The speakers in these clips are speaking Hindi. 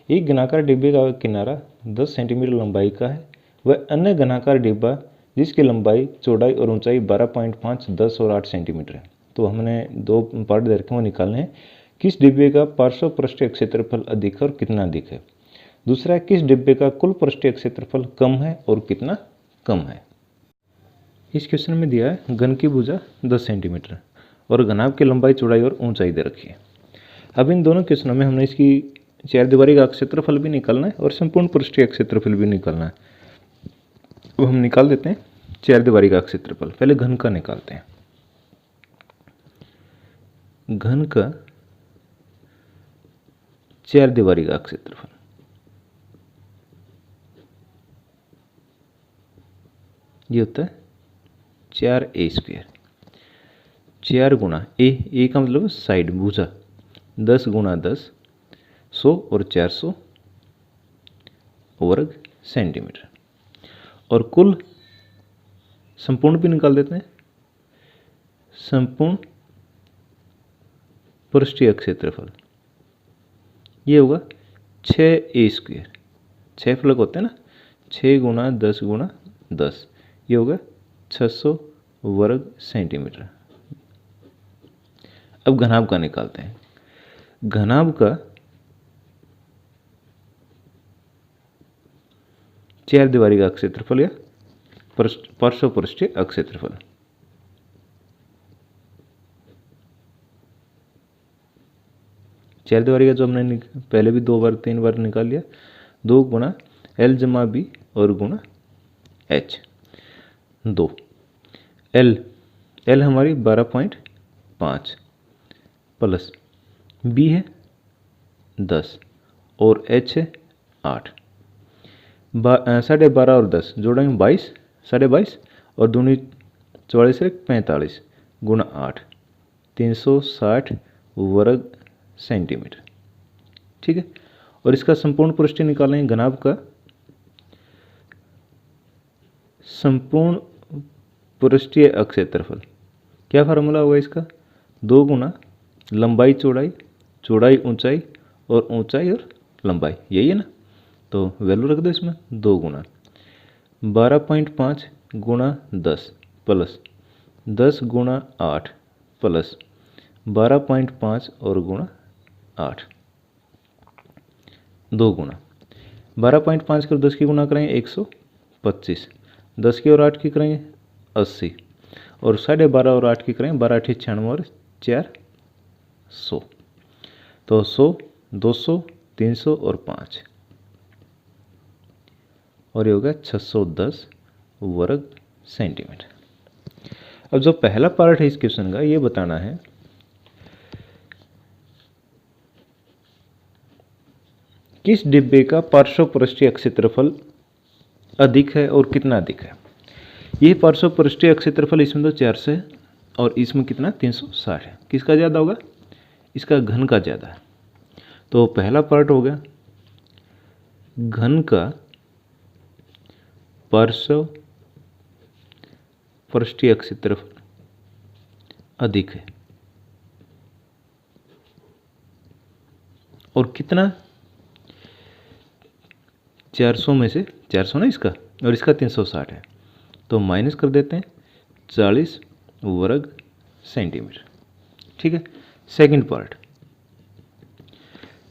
एक घनाकार डिब्बे का किनारा 10 सेंटीमीटर लंबाई का है वह अन्य घनाकार डिब्बा जिसकी लंबाई, चौड़ाई और ऊंचाई 12.5, 10 और 8 सेंटीमीटर है। तो हमने दो पार्ट दे रखे हैं वो निकालने हैं। किस डिब्बे का पार्श्व पृष्ठीय क्षेत्रफल अधिक है और कितना अधिक है। दूसरा है किस डिब्बे का कुल पृष्ठीय क्षेत्रफल कम है और कितना कम है। इस क्वेश्चन में दिया है घन की भुजा 10 सेंटीमीटर और घनाभ की लंबाई, चौड़ाई और ऊंचाई दे रखी है। अब इन दोनों क्वेश्चनों में हमने इसकी चार दीवारी का क्षेत्रफल भी निकालना है और संपूर्ण पृष्ठीय क्षेत्रफल भी निकालना है। अब हम निकाल देते हैं चार दीवारी का क्षेत्रफल। पहले घन का निकालते हैं। घन का चार दीवारी का क्षेत्रफल ये होता है 4a²। 4 गुणा ए का मतलब साइड, भुजा, 10 गुणा 10, 100 और 400 वर्ग सेंटीमीटर। और कुल संपूर्ण भी निकाल देते हैं। संपूर्ण पृष्ठीय क्षेत्रफल ये होगा 6a²। 6 फलक होते हैं ना, 6 गुणा 10 गुणा 10, ये होगा 600 वर्ग सेंटीमीटर। अब घनाभ का निकालते हैं। घनाभ का चार दीवारी का क्षेत्रफल या पार्श्व पृष्ठीय क्षेत्रफल। चार दीवारी का जो हमने पहले भी 2 बार 3 बार निकाल लिया, 2 गुणा L जमा B और गुणा H। 2 L हमारी 12.5 प्लस B है 10 और H है 8। 12.5 और 10 जोड़ेंगे 22, 22.5 और दूनी 44 से 45 गुणा 8, 360 वर्ग सेंटीमीटर। ठीक है। और इसका संपूर्ण पृष्ठीय निकालेंगे। घनाभ का संपूर्ण पृष्ठीय क्षेत्रफल क्या फार्मूला होगा इसका, 2 गुना लंबाई चौड़ाई, चौड़ाई ऊंचाई और ऊंचाई और लंबाई, यही है ना। तो वैल्यू रख दो इसमें, 2 गुना 12.5 गुणा 10 प्लस 10 गुणा 8 प्लस 12.5 और गुणा 8, 2 गुना 12.5 को 10 की गुना करेंगे 125, 10 की और 8 की करेंगे 80 और 12.5 और 8 की करेंगे 12 8 96 और 4 100। तो 100, 200, 300 और 5 और ये होगा 610 वर्ग सेंटीमीटर। अब जो पहला पार्ट है इस क्वेश्चन का, ये बताना है किस डिब्बे का पार्श्व पृष्ठीय क्षेत्रफल अधिक है और कितना अधिक है। यह पार्श्व पृष्ठीय क्षेत्रफल इसमें तो 400 है और इसमें कितना 360 है। किसका ज़्यादा होगा, इसका घन का ज़्यादा है। तो पहला पार्ट हो गया घन का पार्श्व पृष्ठीय क्षेत्रफल अधिक है और कितना, 400 में से 400 ना इसका और इसका 360 है, तो माइनस कर देते हैं 40 वर्ग सेंटीमीटर। ठीक है। सेकंड पार्ट,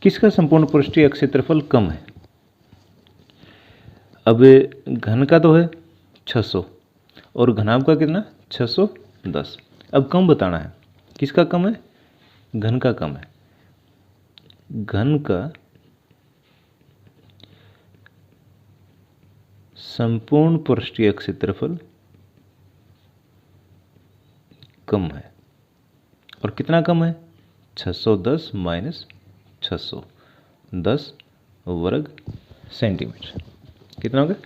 किसका संपूर्ण पृष्ठीय क्षेत्रफल कम है। अब घन का तो है 600 और घनाभ का कितना 610। अब कम बताना है, किसका कम है, घन का कम है। घन का संपूर्ण पृष्ठीय क्षेत्रफल कम है और कितना कम है, 610 माइनस 600, 10 वर्ग सेंटीमीटर। कितना हो गया,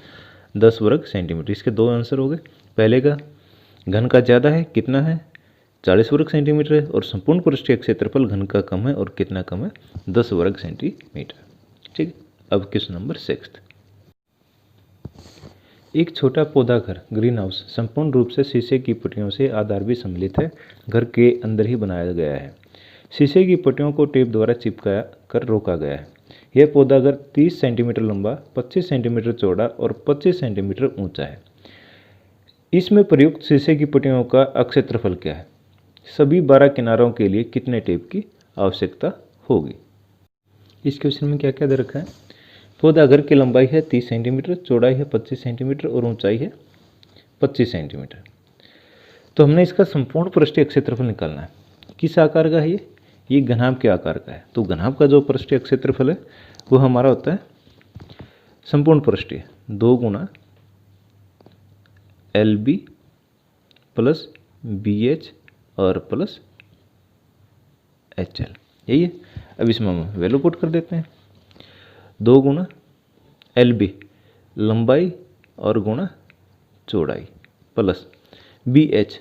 10 वर्ग सेंटीमीटर। इसके दो आंसर हो गए। पहले का घन का ज़्यादा है, कितना है 40 वर्ग सेंटीमीटर है, और संपूर्ण पृष्ठीय क्षेत्रफल घन का कम है और कितना कम है 10 वर्ग सेंटीमीटर। ठीक। अब क्वेश्चन नंबर 6। एक छोटा पौधा घर ग्रीन हाउस संपूर्ण रूप से शीशे की पट्टियों से आधार भी सम्मिलित है, घर के अंदर ही बनाया गया है। शीशे की पट्टियों को टेप द्वारा चिपका कर रोका गया है। यह पौधा अगर 30 सेंटीमीटर लंबा, 25 सेंटीमीटर चौड़ा और 25 सेंटीमीटर ऊंचा है, इसमें प्रयुक्त शीशे की पट्टियों का अक्षेत्रफल क्या है? सभी 12 किनारों के लिए कितने टेप की आवश्यकता होगी? इस क्वेश्चन में क्या क्या दे रखा है? पौधा घर की लंबाई है 30 सेंटीमीटर, चौड़ाई है 25 सेंटीमीटर और ऊंचाई है 25 सेंटीमीटर। तो हमने इसका संपूर्ण पृष्ठीय क्षेत्रफल निकालना है। किस आकार का है ये घनाभ के आकार का है। तो घनाभ का जो पृष्ठीय क्षेत्रफल है वो हमारा होता है संपूर्ण पृष्ठीय 2 गुना LB प्लस BH और प्लस HL, यही है। अब इसमें हम वैल्यू पुट कर देते हैं। 2 गुना LB लंबाई और गुना चौड़ाई प्लस BH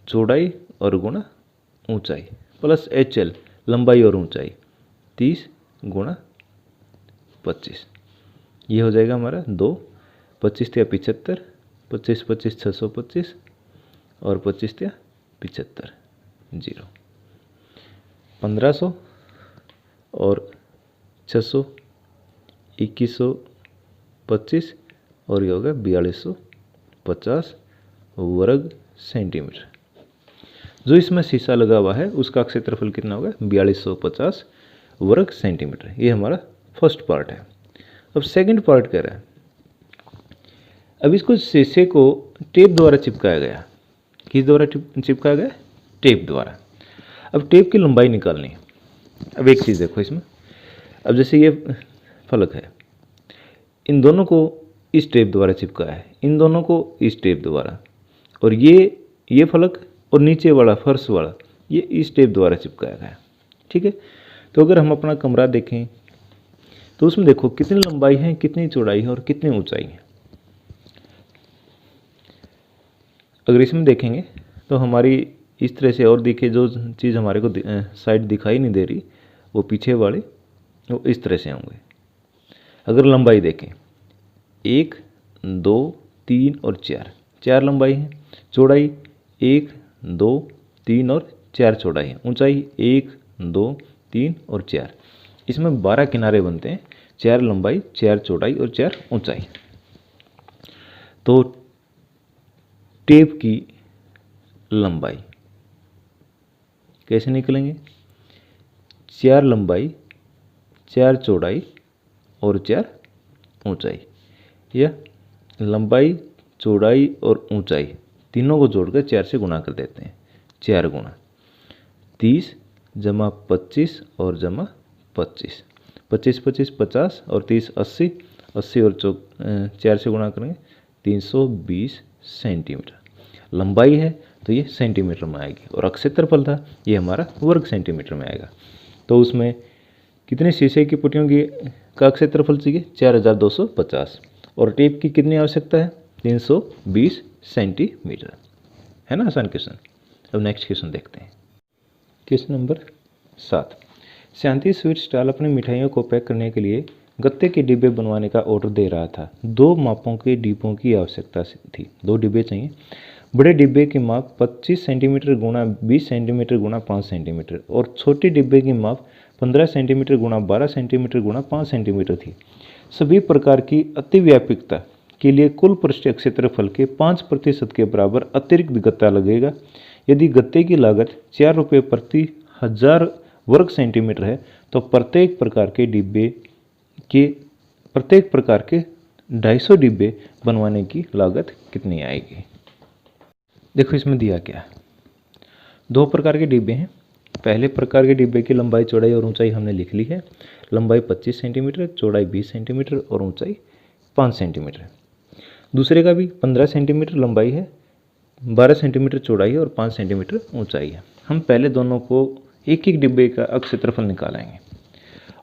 चौड़ाई और गुना ऊंचाई प्लस HL लंबाई और ऊंचाई 30 गुना 25। ये हो जाएगा हमारा 2, 25 या 75, 25 25 625 और 25 या 75, 0, 1500 और 600, 2125 और ये होगा 4250 वर्ग सेंटीमीटर। जो इसमें शीशा लगा हुआ है उसका क्षेत्रफल कितना होगा? 4250 वर्ग सेंटीमीटर। ये हमारा फर्स्ट पार्ट है। अब सेकंड पार्ट कह रहा है, अब इसको शीशे को टेप द्वारा चिपकाया गया। किस द्वारा चिपकाया गया? टेप द्वारा। अब टेप की लंबाई निकालनी है। अब एक चीज़ देखो इसमें, अब जैसे ये फलक है, इन दोनों को इस टेप द्वारा चिपकाया है, इन दोनों को इस टेप द्वारा, और ये फलक और नीचे वाला फर्श वाला ये इस टेप द्वारा चिपकाया गया है। ठीक है। तो अगर हम अपना कमरा देखें तो उसमें देखो कितनी लंबाई है, कितनी चौड़ाई है और कितनी ऊंचाई है। अगर इसमें देखेंगे तो हमारी इस तरह से और दिखे, जो चीज़ हमारे को साइड दिखाई नहीं दे रही वो पीछे वाले वो इस तरह से होंगे। अगर लंबाई देखें 1 2 3 और 4 लंबाई है, चौड़ाई 1 2 3 और 4 चौड़ाई है, ऊंचाई 1 2 3 और 4। इसमें 12 किनारे बनते हैं, 4 लंबाई 4 चौड़ाई और 4 ऊंचाई। तो टेप की लंबाई कैसे निकलेंगे? 4 लंबाई 4 चौड़ाई और 4 ऊंचाई, या लंबाई चौड़ाई और ऊंचाई तीनों को जोड़कर 4 से गुणा कर देते हैं। 4 गुणा 30 जमा 25 और जमा 25, 25 25 50 और 30 80, 80 और 4 से गुणा करेंगे 320 सेंटीमीटर। लंबाई है तो ये सेंटीमीटर में आएगी, और क्षेत्रफल था ये हमारा वर्ग सेंटीमीटर में आएगा। तो उसमें कितने शीशे की पुट्टियों की का क्षेत्रफल चाहिए? 4250, और टेप की कितनी आवश्यकता है? 320 सेंटीमीटर। है ना आसान क्वेश्चन। अब नेक्स्ट क्वेश्चन देखते हैं। Question number 7। शांति स्वीट स्टॉल अपनी मिठाइयों को पैक करने के लिए गत्ते के डिब्बे बनवाने का ऑर्डर दे रहा था। 2 मापों के डिब्बों की आवश्यकता थी। 2 डिब्बे चाहिए। बड़े डिब्बे की माप 25 सेंटीमीटर गुणा 20 सेंटीमीटर गुणा 5 सेंटीमीटर और छोटे डिब्बे की माप 15 सेंटीमीटर गुणा 12 सेंटीमीटर गुणा 5 सेंटीमीटर थी। सभी प्रकार की अतिव्यापकता के लिए कुल पृष्ठीय क्षेत्रफल के 5% के बराबर अतिरिक्त गत्ता लगेगा। यदि गत्ते की लागत 4 रुपये प्रति 1000 वर्ग सेंटीमीटर है तो प्रत्येक प्रकार के 250 डिब्बे बनवाने की लागत कितनी आएगी? देखो इसमें दिया क्या है, 2 प्रकार के डिब्बे हैं। पहले प्रकार के डिब्बे की लंबाई चौड़ाई और ऊंचाई हमने लिख ली है। लंबाई 25 सेंटीमीटर, चौड़ाई 20 सेंटीमीटर और ऊंचाई 5 सेंटीमीटर। दूसरे का भी 15 सेंटीमीटर लंबाई है, 12 सेंटीमीटर चौड़ाई है और 5 सेंटीमीटर ऊंचाई है। हम पहले दोनों को एक एक डिब्बे का क्षेत्रफल निकालेंगे।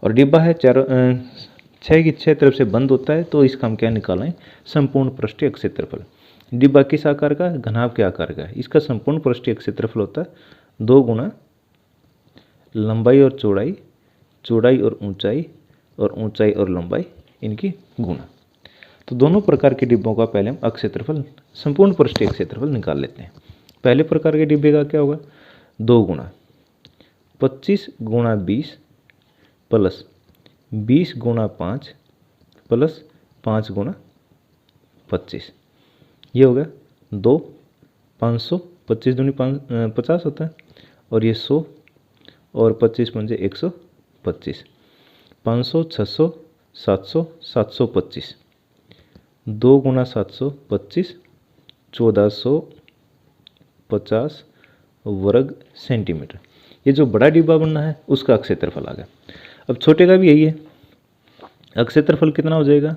और डिब्बा है 6 की 6 तरफ से बंद होता है, तो इसका हम क्या निकालें? संपूर्ण पृष्ठीय क्षेत्रफल। डिब्बा किस आकार का? घनाभ के आकार का है। इसका संपूर्ण पृष्ठीय क्षेत्रफल होता है 2 गुना लंबाई और चौड़ाई, चौड़ाई और ऊंचाई और लंबाई इनकी गुणा। तो दोनों प्रकार के डिब्बों का पहले हम क्षेत्रफल, संपूर्ण पृष्ठीय क्षेत्रफल निकाल लेते हैं। पहले प्रकार के डिब्बे का क्या होगा? 2 गुना 25 गुणा 20 प्लस 20 गुणा 5 प्लस 5 गुणा 25, ये हो गया 2, 500, 25 दूनी 50 होता है, और ये 100 और 25 पंजे 125, 500, 600, 700, 725, 2 गुणा 725, 1450 वर्ग सेंटीमीटर। ये जो बड़ा डिब्बा बनना है उसका क्षेत्रफल आ गया। अब छोटे का भी यही है, क्षेत्रफल कितना हो जाएगा,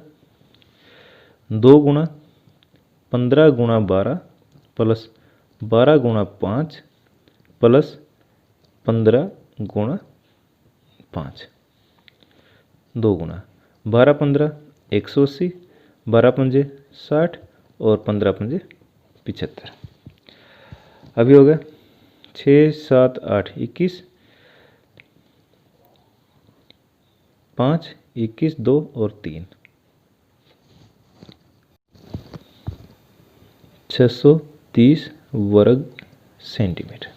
2 गुणा 15 गुणा 12 प्लस 12 गुणा 5 प्लस 15 गुणा 5, 2 गुणा 12 15 180, 12 पंजे 60 और 15 पंजे 75। अभी हो गया 6 7 8 21, 5 21 2 और 3, 630 वर्ग सेंटीमीटर।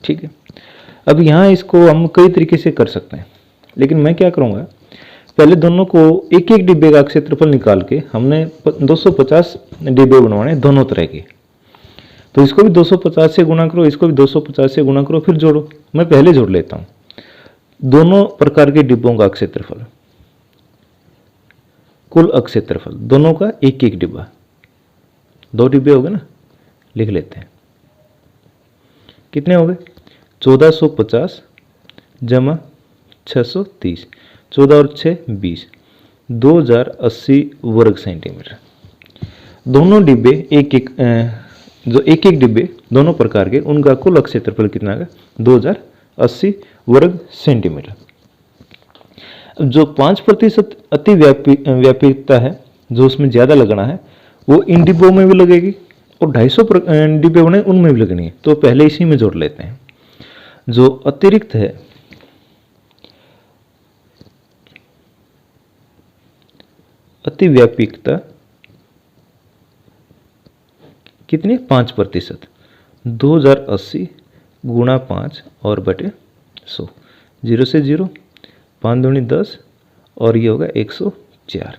ठीक है, अब यहाँ इसको हम कई तरीके से कर सकते हैं, लेकिन मैं क्या करूँगा, पहले दोनों को एक एक डिब्बे का क्षेत्रफल निकाल के हमने 250 डिब्बे बनवाने दोनों तरह के, तो इसको भी 250 से गुणा करो, इसको भी 250 से गुणा करो, फिर जोड़ो। मैं पहले जोड़ लेता हूँ दोनों प्रकार के डिब्बों का क्षेत्रफल, कुल क्षेत्रफल दोनों का एक एक डिब्बा, 2 डिब्बे हो गए ना, लिख लेते हैं। कितने हो गए, 1450 जमा 630, 14 और 6 20, 2080 वर्ग सेंटीमीटर। दोनों डिब्बे एक एक जो एक एक डिब्बे दोनों प्रकार के, उनका कुल क्षेत्रफल कितना है, 2080 वर्ग सेंटीमीटर। जो 5% अति व्यापकता है, जो उसमें ज़्यादा लगना है, वो इन डिब्बों में भी लगेगी और 250 डिब्बे बने उनमें भी लगनी है, तो पहले इसी में जोड़ लेते हैं। जो अतिरिक्त है अति व्यापकता कितनी, 5%, 2080 गुणा 5 और बटे 100, 0 से 0, 5 दूनी 10 और ये होगा 104,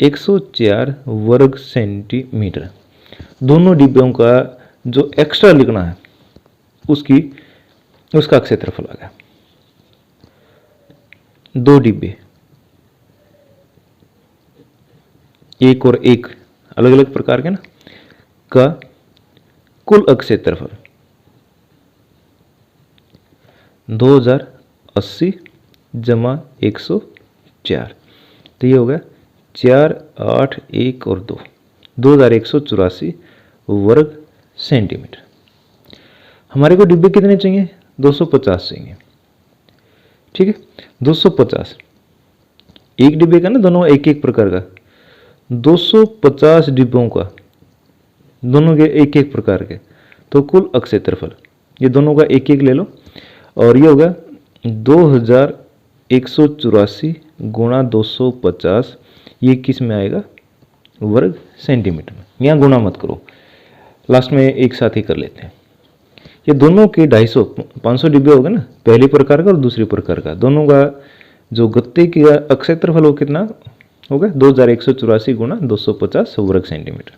104 वर्ग सेंटीमीटर। दोनों डिब्बों का जो एक्स्ट्रा लिखना है उसका क्षेत्रफल आ गया। 2 डिब्बे, एक और एक अलग अलग प्रकार के ना, का कुल क्षेत्रफल 2080 जमा 104, तो ये हो गया 4 8 1 और 2, 2184 वर्ग सेंटीमीटर। हमारे को डिब्बे कितने चाहिए, 250 चाहिए। ठीक है, 250 एक डिब्बे का ना, दोनों एक एक प्रकार का, 250 डिब्बों का दोनों के एक एक प्रकार के, तो कुल क्षेत्रफल ये दोनों का एक एक ले लो, और ये होगा 2184 गुणा 250, ये किस में आएगा, वर्ग सेंटीमीटर में। यहाँ गुणा मत करो, लास्ट में एक साथ ही कर लेते हैं। ये दोनों के 250 500 डिब्बे हो गए ना, पहले प्रकार का और दूसरे प्रकार का, दोनों का जो गत्ते का क्षेत्रफल हो कितना होगा, 2184 गुणा 250 वर्ग सेंटीमीटर।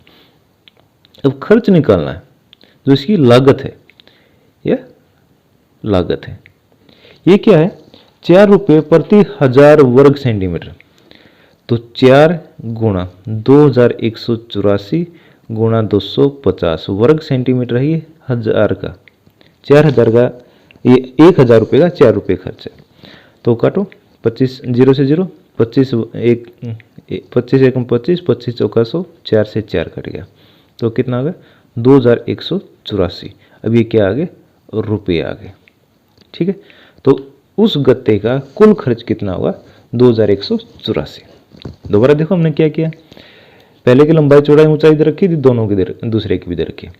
अब खर्च निकालना है, जो इसकी लागत है, यह लागत है, ये क्या है, 4 रुपये प्रति 1000 वर्ग सेंटीमीटर। तो 4 गुणा 2184 गुणा 250 वर्ग सेंटीमीटर है, ये 1000 का, 4000 का, ये 1000 रुपये का 4 रुपये खर्च है। तो काटो, 25 0 से 0, 25 1 25 1 25, 25 चौका 100, 4 से 4 कट गया, तो कितना आ गया, 2184। अब ये क्या आ गए, रुपये आ गए। ठीक है, तो उस गत्ते का कुल खर्च कितना हुआ, 2184। दोबारा देखो हमने क्या किया, पहले की लंबाई चौड़ाई ऊंचाई दे रखी थी, दोनों की दूसरे की भी दे रखी है।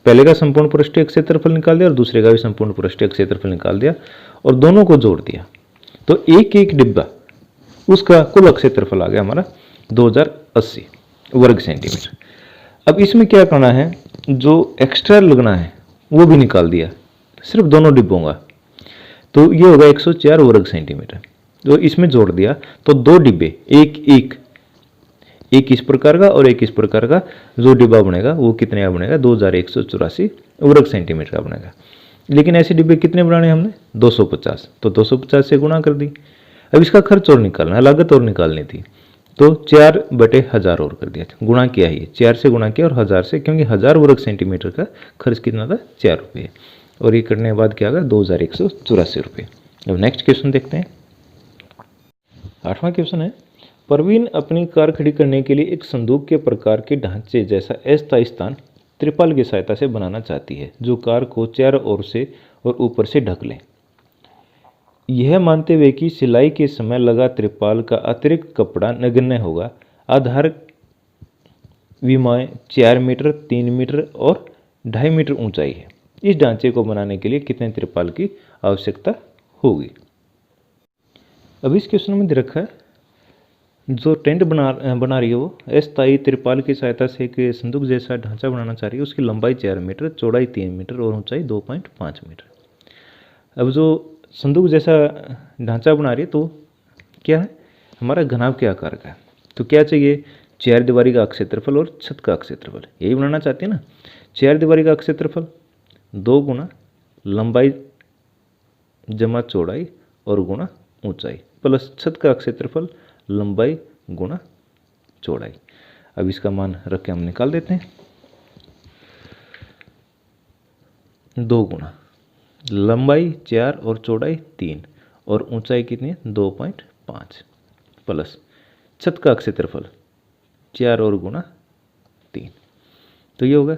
पहले का संपूर्ण पृष्ठीय क्षेत्रफल निकाल दिया और दूसरे का भी संपूर्ण पृष्ठीय क्षेत्रफल निकाल दिया और दोनों को जोड़ दिया, तो एक एक डिब्बा उसका कुल क्षेत्रफल आ गया हमारा 2080 वर्ग सेंटीमीटर। अब इसमें क्या करना है, जो एक्स्ट्रा लगना है वो भी निकाल दिया, सिर्फ दोनों डिब्बों का, तो ये होगा 104 वर्ग सेंटीमीटर। तो इसमें जोड़ दिया तो 2 डिब्बे, एक इस प्रकार का और एक इस प्रकार का जो डिब्बा बनेगा वो कितने का बनेगा, 2184 वर्ग सेंटीमीटर का बनेगा। लेकिन ऐसे डिब्बे कितने बनाने हमने, 250, तो 250 से गुणा कर दी। अब इसका खर्च और निकालना, लागत और निकालनी थी, तो 4/1000 और कर दिया, गुणा किया ही 4 से गुणा किया और 1000 से, क्योंकि 1000 वर्ग सेंटीमीटर का खर्च कितना था, 4 रुपये, और ये करने के बाद क्या होगा, 2184 रुपये। अब नेक्स्ट क्वेश्चन देखते हैं। 8वां क्वेश्चन है, प्रवीण अपनी कार खड़ी करने के लिए एक संदूक के प्रकार के ढांचे जैसा अस्थायी स्थान त्रिपाल की सहायता से बनाना चाहती है जो कार को चारों ओर से और ऊपर से ढक ले। यह मानते हुए कि सिलाई के समय लगा त्रिपाल का अतिरिक्त कपड़ा नगण्य होगा, आधार विमाएं 4 मीटर, 3 मीटर और 2.5 मीटर ऊंचाई है। इस ढांचे को बनाने के लिए कितने त्रिपाल की आवश्यकता होगी। अब इस क्वेश्चन में दे रखा है, जो टेंट बना रही है वो अस्थायी त्रिपाल की सहायता से एक संदूक जैसा ढांचा बनाना चाह रही है। उसकी लंबाई 4 मीटर, चौड़ाई 3 मीटर और ऊंचाई 2.5 मीटर। अब जो संदूक जैसा ढांचा बना रही है तो क्या है, हमारा घनाभ के आकार का है। तो क्या चाहिए, 4 दीवारी का क्षेत्रफल और छत का क्षेत्रफल, यही बनाना चाहती है ना। 4 दीवारी का क्षेत्रफल 2 गुना लंबाई जमा चौड़ाई और गुणा ऊंचाई, प्लस छत का क्षेत्रफल लंबाई गुणा चौड़ाई। अब इसका मान रख के हम निकाल देते हैं। 2 गुना लंबाई 4 और चौड़ाई 3 और ऊंचाई कितनी है, 2.5, प्लस छत का क्षेत्रफल 4 और गुणा 3, तो ये होगा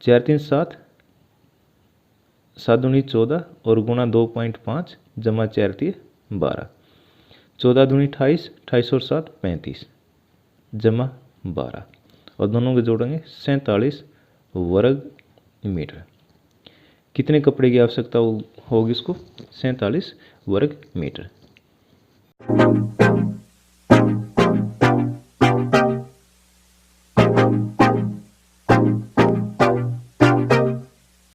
4 3 7, 7 दूनी 14 और गुणा 2.5 जमा 4 3 12, 14 दूनी 28, 28 और 7 35 जमा 12, और दोनों के जोड़ेंगे 47 वर्ग मीटर। कितने कपड़े की आवश्यकता होगी इसको, 47 वर्ग मीटर।